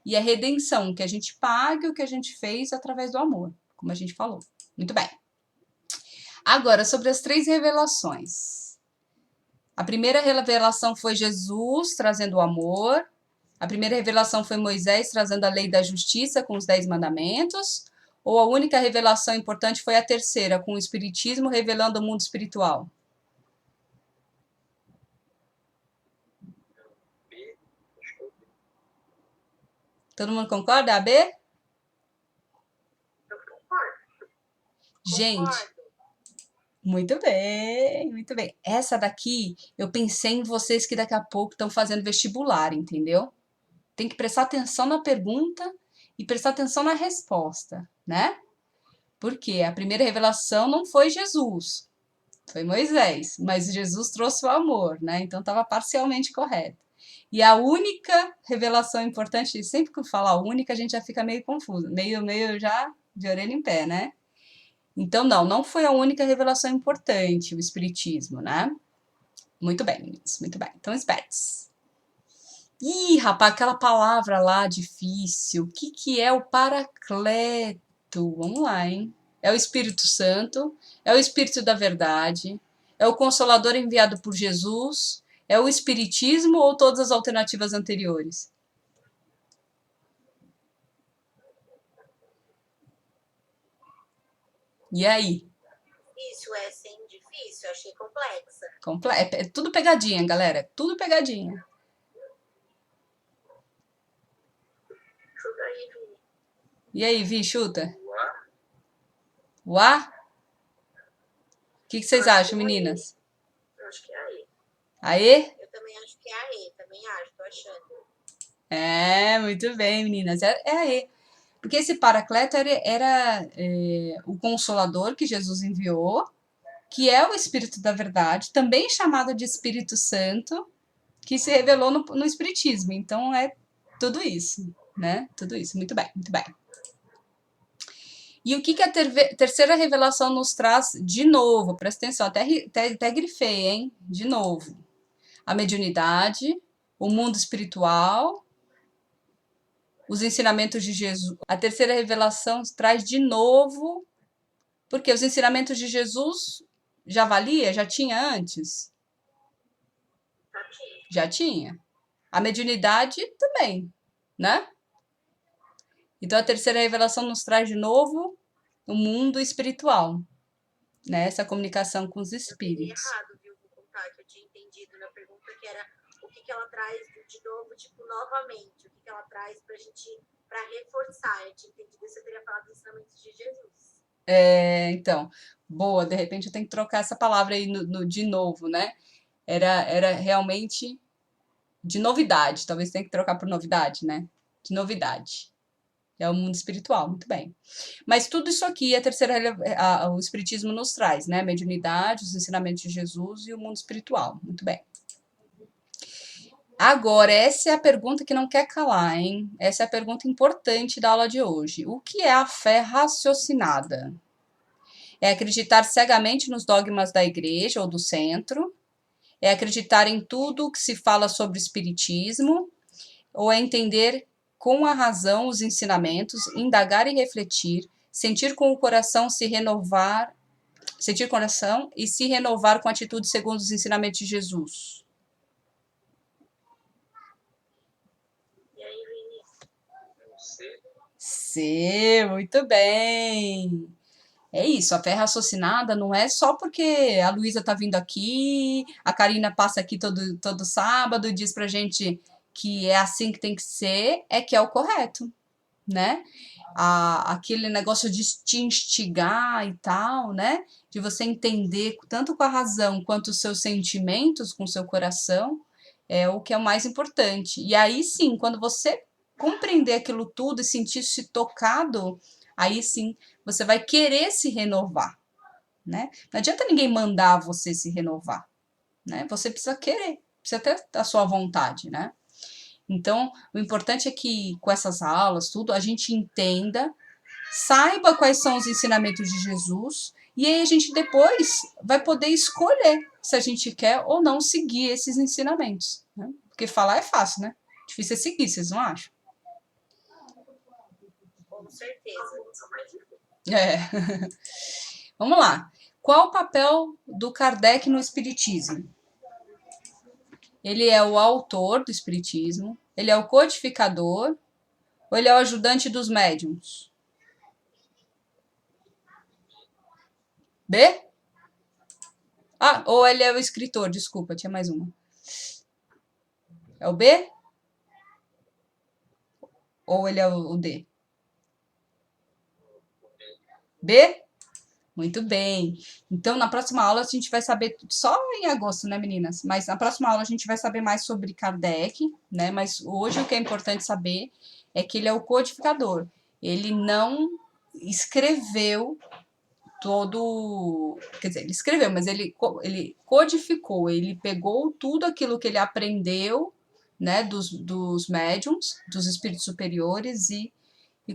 E a redenção, que a gente pague o que a gente fez através do amor, como a gente falou. Muito bem. Agora, sobre as 3 revelações. A primeira revelação foi Jesus trazendo o amor. A primeira revelação foi Moisés trazendo a lei da justiça com os 10 mandamentos. Ou a única revelação importante foi a terceira, com o Espiritismo revelando o mundo espiritual? Todo mundo concorda? A B? Eu concordo. Gente, muito bem, muito bem. Essa daqui, eu pensei em vocês que daqui a pouco estão fazendo vestibular, entendeu? Tem que prestar atenção na pergunta e prestar atenção na resposta, né? Porque a primeira revelação não foi Jesus, foi Moisés, mas Jesus trouxe o amor, né? Então estava parcialmente correto. E a única revelação importante, sempre que eu falo a única, a gente já fica meio confuso, meio já de orelha em pé, né? Então, não foi a única revelação importante, o Espiritismo, né? Muito bem, meninos, muito bem. Então, espertos. Ih, rapaz, aquela palavra lá difícil. O que é o Paracleto? Vamos lá, hein? É o Espírito Santo, é o Espírito da Verdade, é o Consolador enviado por Jesus, é o Espiritismo ou todas as alternativas anteriores? E aí? Isso é sem difícil, achei complexa. É tudo pegadinha, galera. É tudo pegadinha. Chuta aí, Vini. E aí, Vi, chuta? O A? O que vocês acham, meninas? Eu acho que é aí. Aê? Eu também acho que é a E, também acho, tô achando. É, muito bem, meninas. É aí. Porque esse Paracleto era o Consolador que Jesus enviou, que é o Espírito da Verdade, também chamado de Espírito Santo, que se revelou no Espiritismo. Então, é tudo isso, né? Tudo isso. Muito bem, muito bem. E o que a terceira revelação nos traz de novo? Presta atenção, até grifei, hein? De novo. A mediunidade, o mundo espiritual, os ensinamentos de Jesus. A terceira revelação traz de novo, porque os ensinamentos de Jesus já valia? Já tinha antes? Aqui. Já tinha. A mediunidade também, né? Então a terceira revelação nos traz de novo o mundo espiritual, né? Essa comunicação com os Eu peguei espíritos. errado, viu? Vou contar que eu tinha entendido na pergunta que era o que ela traz de novo, tipo, novamente. O que ela traz pra gente, pra reforçar. Eu tinha entendido que você teria falado dos ensinamentos de Jesus. Então, boa, de repente eu tenho que trocar essa palavra aí de novo, né? Era realmente de novidade, talvez tenha que trocar por novidade, né? De novidade. É o mundo espiritual, muito bem. Mas tudo isso aqui, o Espiritismo nos traz, né? Mediunidade, os ensinamentos de Jesus e o mundo espiritual, muito bem. Agora, essa é a pergunta que não quer calar, hein? Essa é a pergunta importante da aula de hoje. O que é a fé raciocinada? É acreditar cegamente nos dogmas da igreja ou do centro? É acreditar em tudo que se fala sobre o espiritismo? Ou é entender com a razão os ensinamentos, indagar e refletir, sentir com o coração se renovar, sentir coração e se renovar com atitude segundo os ensinamentos de Jesus? E aí, Vini? Sim, muito bem. É isso, a fé raciocinada não é só porque a Luísa tá vindo aqui, a Karina passa aqui todo sábado e diz pra gente que é assim que tem que ser, é que é o correto, né? Aquele negócio de te instigar e tal, né? De você entender tanto com a razão quanto os seus sentimentos, com o seu coração, é o que é o mais importante. E aí sim, quando você compreender aquilo tudo e sentir-se tocado, aí sim você vai querer se renovar, né? Não adianta ninguém mandar você se renovar, né? Você precisa querer, precisa ter a sua vontade, né? Então, o importante é que com essas aulas, tudo, a gente entenda, saiba quais são os ensinamentos de Jesus, e aí a gente depois vai poder escolher se a gente quer ou não seguir esses ensinamentos, né? Porque falar é fácil, né? Difícil é seguir, vocês não acham? Com certeza. Alguns são mais difíceis. É. Vamos lá. Qual o papel do Kardec no Espiritismo? Ele é o autor do Espiritismo, ele é o codificador, ou ele é o ajudante dos médiuns? B? Ah, ou ele é o escritor, desculpa, tinha mais uma. É o B? Ou ele é o D? B? Muito bem. Então, na próxima aula a gente vai saber, só em agosto, né, meninas? Mas na próxima aula a gente vai saber mais sobre Kardec, né? Mas hoje o que é importante saber é que ele é o codificador. Ele não escreveu todo. Quer dizer, ele escreveu, mas ele codificou, ele pegou tudo aquilo que ele aprendeu, né, dos médiums, dos espíritos superiores e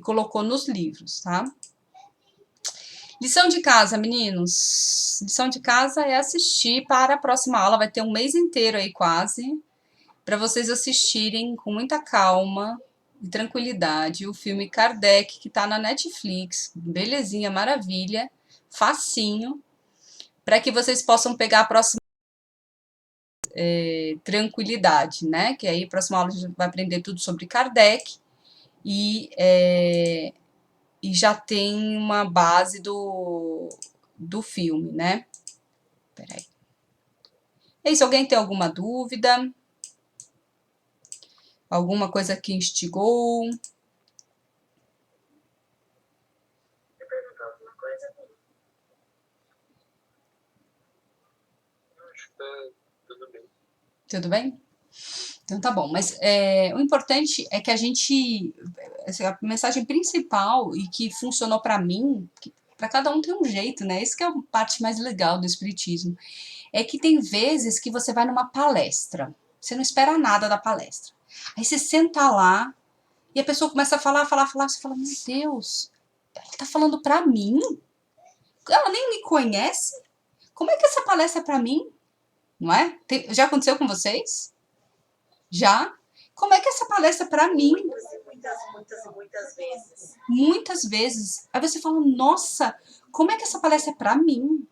colocou nos livros, tá? Lição de casa, meninos. Lição de casa é assistir para a próxima aula. Vai ter um mês inteiro aí quase, para vocês assistirem com muita calma e tranquilidade o filme Kardec, que está na Netflix. Belezinha, maravilha, facinho, para que vocês possam pegar a próxima tranquilidade, né? Que aí, a próxima aula, a gente vai aprender tudo sobre Kardec e já tem uma base do filme, né? Peraí. É isso, alguém tem alguma dúvida? Alguma coisa que instigou? Você perguntou alguma coisa? Acho que tá tudo bem. Tudo bem? Então tá bom, mas o importante é que a gente, a mensagem principal e que funcionou para mim, para cada um tem um jeito, né? Isso que é a parte mais legal do espiritismo, é que tem vezes que você vai numa palestra, você não espera nada da palestra, aí você senta lá e a pessoa começa a falar, você fala, meu Deus, ela tá falando para mim? Ela nem me conhece? Como é que essa palestra é para mim? Não é? Já aconteceu com vocês? Já? Como é que essa palestra é para mim? Muitas vezes. Muitas vezes. Aí você fala, nossa, como é que essa palestra é para mim?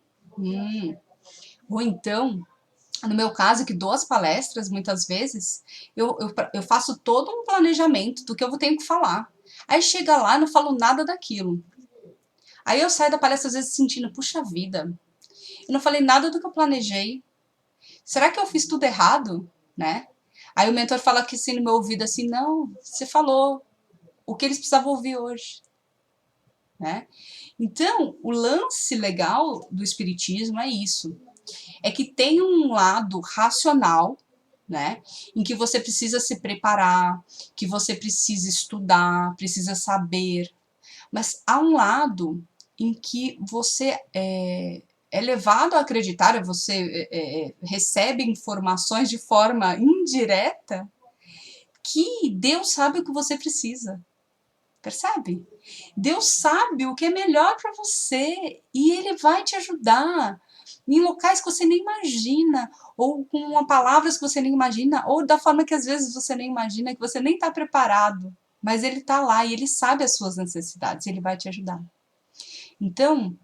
Ou então, no meu caso, que dou as palestras, muitas vezes, eu faço todo um planejamento do que eu tenho que falar. Aí chega lá, não falo nada daquilo. Aí eu saio da palestra, às vezes, sentindo, puxa vida, eu não falei nada do que eu planejei. Será que eu fiz tudo errado? Né? Aí o mentor fala aqui assim no meu ouvido, assim, não, você falou o que eles precisavam ouvir hoje. Né? Então, o lance legal do espiritismo é isso. É que tem um lado racional, né? Em que você precisa se preparar, que você precisa estudar, precisa saber. Mas há um lado em que você é levado a acreditar, você recebe informações de forma indireta que Deus sabe o que você precisa. Percebe? Deus sabe o que é melhor para você e Ele vai te ajudar em locais que você nem imagina, ou com palavras que você nem imagina, ou da forma que às vezes você nem imagina, que você nem está preparado. Mas Ele está lá e Ele sabe as suas necessidades, Ele vai te ajudar. Então,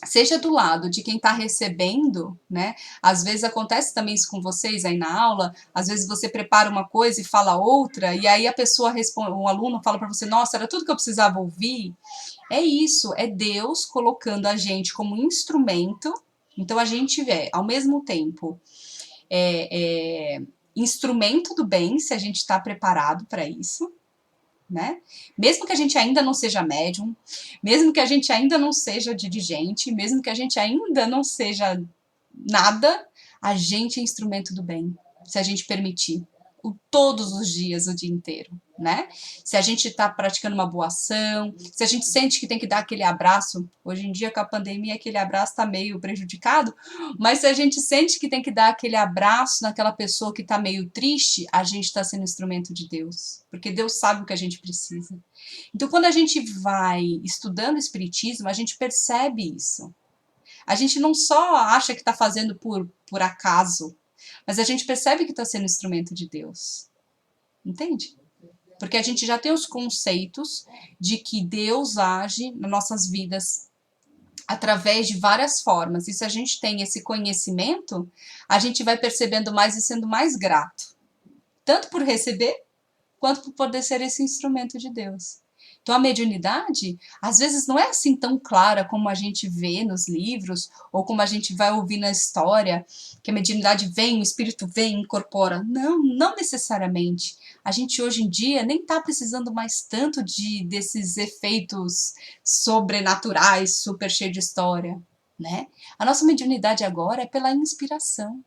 seja do lado de quem está recebendo, né? Às vezes acontece também isso com vocês aí na aula, às vezes você prepara uma coisa e fala outra, e aí a pessoa responde, o aluno fala para você, nossa, era tudo que eu precisava ouvir. É isso, é Deus colocando a gente como instrumento, então a gente ao mesmo tempo, instrumento do bem, se a gente está preparado para isso, né? Mesmo que a gente ainda não seja médium, mesmo que a gente ainda não seja dirigente, mesmo que a gente ainda não seja nada, a gente é instrumento do bem. se a gente permitir. Todos os dias, o dia inteiro, né? Se a gente está praticando uma boa ação, se a gente sente que tem que dar aquele abraço, hoje em dia com a pandemia aquele abraço está meio prejudicado, mas se a gente sente que tem que dar aquele abraço naquela pessoa que está meio triste, a gente está sendo instrumento de Deus, porque Deus sabe o que a gente precisa. Então, quando a gente vai estudando o Espiritismo, a gente percebe isso. A gente não só acha que está fazendo por acaso, mas a gente percebe que está sendo instrumento de Deus. Entende? Porque a gente já tem os conceitos de que Deus age nas nossas vidas através de várias formas. E se a gente tem esse conhecimento, a gente vai percebendo mais e sendo mais grato. Tanto por receber, quanto por poder ser esse instrumento de Deus. Então a mediunidade, às vezes não é assim tão clara como a gente vê nos livros, ou como a gente vai ouvir na história, que a mediunidade vem, o espírito vem, incorpora. Não, não necessariamente. A gente hoje em dia nem está precisando mais tanto desses efeitos sobrenaturais, super cheio de história, né? A nossa mediunidade agora é pela inspiração.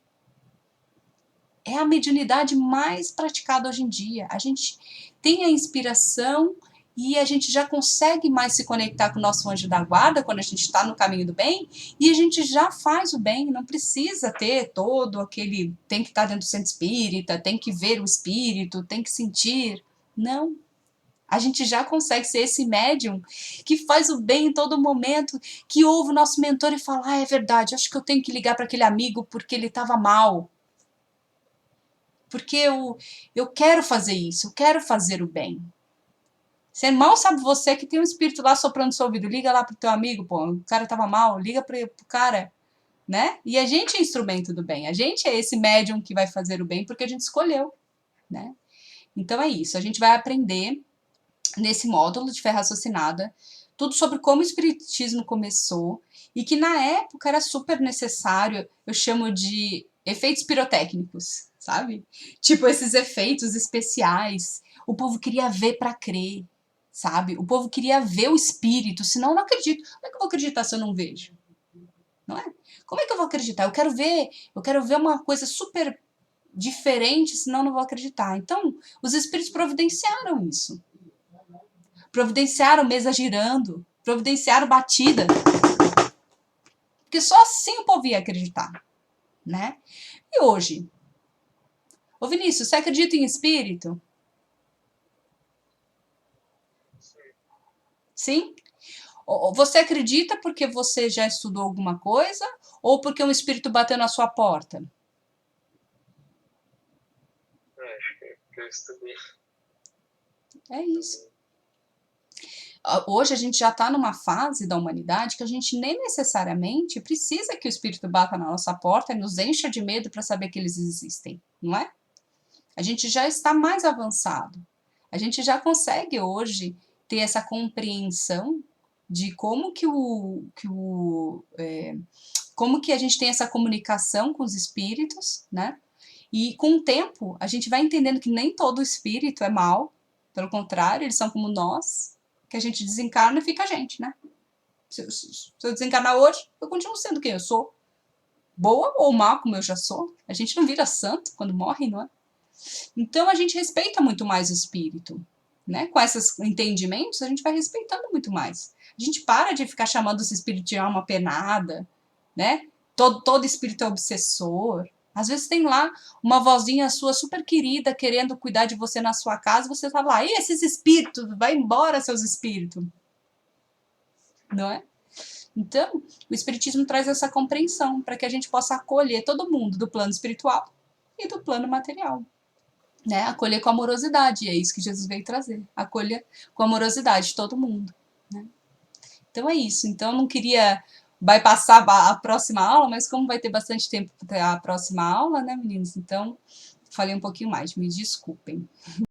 É a mediunidade mais praticada hoje em dia. A gente tem a inspiração e a gente já consegue mais se conectar com o nosso anjo da guarda quando a gente está no caminho do bem, e a gente já faz o bem, não precisa ter todo aquele, tem que estar dentro do centro espírita, tem que ver o espírito, tem que sentir. Não. A gente já consegue ser esse médium que faz o bem em todo momento, que ouve o nosso mentor e fala, ah, é verdade, acho que eu tenho que ligar para aquele amigo porque ele estava mal. Porque eu quero fazer isso, eu quero fazer o bem. Você mal sabe você que tem um espírito lá soprando no seu ouvido, liga lá pro teu amigo, pô, o cara tava mal, liga pro cara, né? E a gente é instrumento do bem, a gente é esse médium que vai fazer o bem porque a gente escolheu, né? Então é isso, a gente vai aprender nesse módulo de fé raciocinada tudo sobre como o espiritismo começou e que na época era super necessário, eu chamo de efeitos pirotécnicos, sabe? Tipo esses efeitos especiais, o povo queria ver para crer, sabe? O povo queria ver o espírito, senão eu não acredito. Como é que eu vou acreditar se eu não vejo? Não é? Como é que eu vou acreditar? Eu quero ver uma coisa super diferente, senão eu não vou acreditar. Então, os espíritos providenciaram isso. Providenciaram mesa girando, providenciaram batida. Porque só assim o povo ia acreditar, né? E hoje? Ô Vinícius, você acredita em espírito? Sim? Você acredita porque você já estudou alguma coisa ou porque um espírito bateu na sua porta? Acho que eu estudei. É isso. Hoje a gente já está numa fase da humanidade que a gente nem necessariamente precisa que o espírito bata na nossa porta e nos encha de medo para saber que eles existem, não é? A gente já está mais avançado. A gente já consegue hoje ter essa compreensão de como como que a gente tem essa comunicação com os espíritos, né? E com o tempo, a gente vai entendendo que nem todo espírito é mal, pelo contrário, eles são como nós, que a gente desencarna e fica a gente, né? Se eu desencarnar hoje, eu continuo sendo quem eu sou. Boa ou má, como eu já sou. A gente não vira santo quando morre, não é? Então, a gente respeita muito mais o espírito, né? Com esses entendimentos, a gente vai respeitando muito mais. A gente para de ficar chamando esse espírito de alma penada, né? Todo espírito é obsessor. Às vezes tem lá uma vozinha sua super querida querendo cuidar de você na sua casa, você tá lá, e esses espíritos? Vai embora, seus espíritos. Não é? Então, o espiritismo traz essa compreensão para que a gente possa acolher todo mundo do plano espiritual e do plano material. Né? Acolher com amorosidade, e é isso que Jesus veio trazer. Acolher com amorosidade todo mundo. Né? Então é isso. Então eu não queria bypassar a próxima aula, mas como vai ter bastante tempo para a próxima aula, né, meninos? Então falei um pouquinho mais, me desculpem.